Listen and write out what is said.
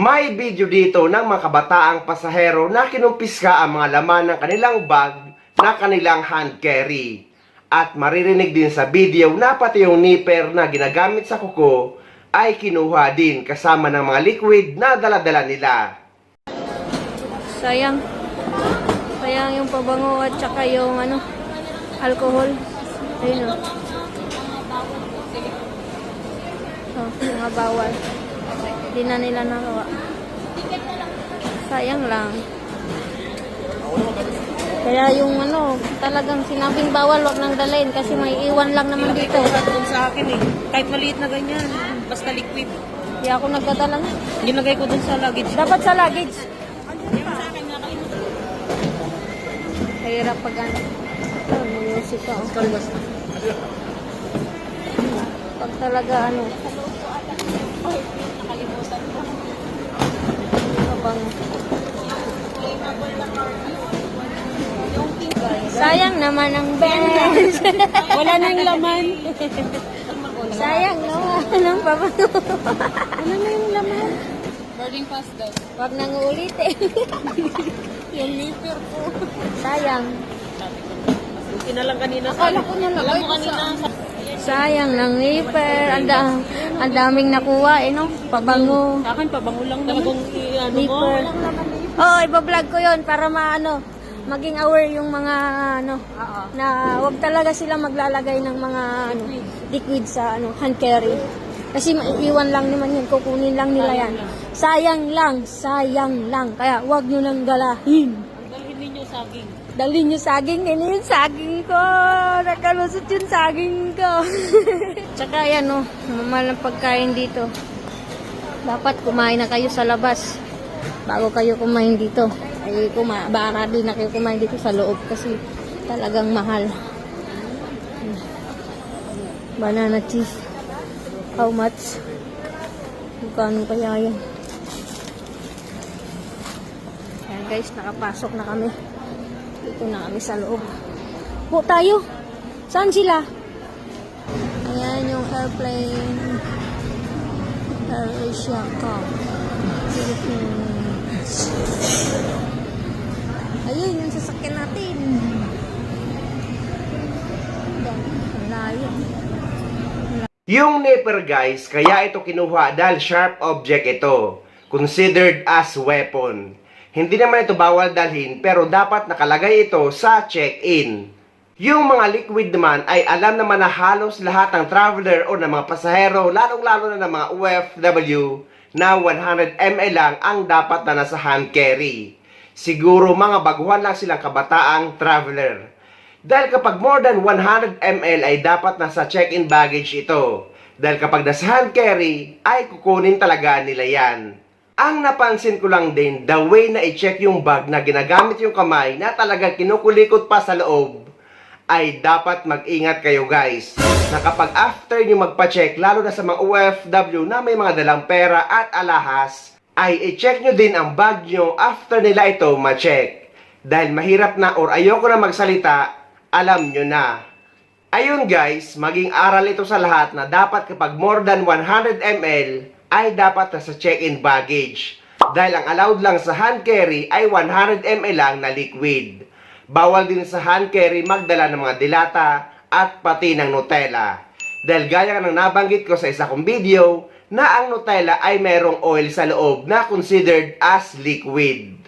May video dito ng mga kabataang pasahero na kinumpiska ang mga laman ng kanilang bag na kanilang hand carry. At maririnig din sa video na pati yung nipper na ginagamit sa kuko ay kinuha din kasama ng mga liquid na dala-dala nila. Sayang. Sayang yung pabango at saka yung alcohol. Ayun o. Mga bawal. Hindi na nila nakawa. Sayang lang. Kaya yung talagang sinabing bawal, wag nang dalhin kasi may iwan lang naman dito. Doon sa akin eh. Kahit maliit na ganyan. Basta liquid. Hindi ako nagdadala na. Ginagay ko doon sa luggage. Dapat sa luggage. Hirap pag music ka. Pag talaga abang. Sayang naman ang bench. Wala nang laman. Sayang naman ang pabango. Ano na yung laman? Boarding pass daw. Wag nang uulitin. Yung nipper ko. Sayang. Buti na lang kanina. Akala ko na lang. Alam mo kanina. Sayang ng nipper. Ang daming nakuha pabango. Sa akin, pabango lang talagang Nipper. Oo, iba-vlog ko yon para maging aware yung mga na wag talaga sila maglalagay ng mga liquid sa hand carry. Kasi maiiwan lang naman yun, kukunin lang nila yan. Sayang lang. Kaya wag nyo nang galahin. Dalhin ninyo saging. Dalhin nyo saging, yun yung saging ko. Nakalusot yung saging ko. Tsaka yan mamahal ng pagkain dito. Dapat kumain na kayo sa labas bago kayo kumain dito. Ay baka din na kayo kumain dito sa loob kasi talagang mahal. Banana cheese. How much? Magkano kaya yan? Ayan guys, nakapasok na kami. Dito na kami sa loob. Po tayo. Saan sila? Ayan yung airplane. AirAsia Cup. Philippines. Ayun yung sasakyan natin. Ang layo. Yung nipper guys, kaya ito kinuha dahil sharp object ito. Considered as weapon. Hindi naman ito bawal dalhin pero dapat nakalagay ito sa check-in. Yung mga liquid naman ay alam naman na halos lahat ng traveler o ng mga pasahero, lalong-lalo na ng mga OFW, na 100 ml lang ang dapat na nasa hand carry. Siguro mga baguhan lang silang kabataang traveler. Dahil kapag more than 100 ml ay dapat nasa check-in baggage ito. Dahil kapag nasa hand carry ay kukunin talaga nila yan. Ang napansin ko lang din, the way na i-check yung bag na ginagamit yung kamay na talagang kinukulikot pa sa loob, ay dapat mag-ingat kayo guys. Na kapag after nyo magpa-check, lalo na sa mga OFW na may mga dalang pera at alahas, ay i-check nyo din ang bag nyo after nila ito ma-check. Dahil mahirap na or ayoko na magsalita, alam nyo na. Ayun guys, maging aral ito sa lahat na dapat kapag more than 100 ml ay dapat nasa check-in baggage. Dahil ang allowed lang sa hand carry ay 100 ml lang na liquid. Bawal din sa hand carry magdala ng mga dilata at pati ng Nutella. Dahil gaya ng nabanggit ko sa isa kong video na ang Nutella ay merong oil sa loob na considered as liquid.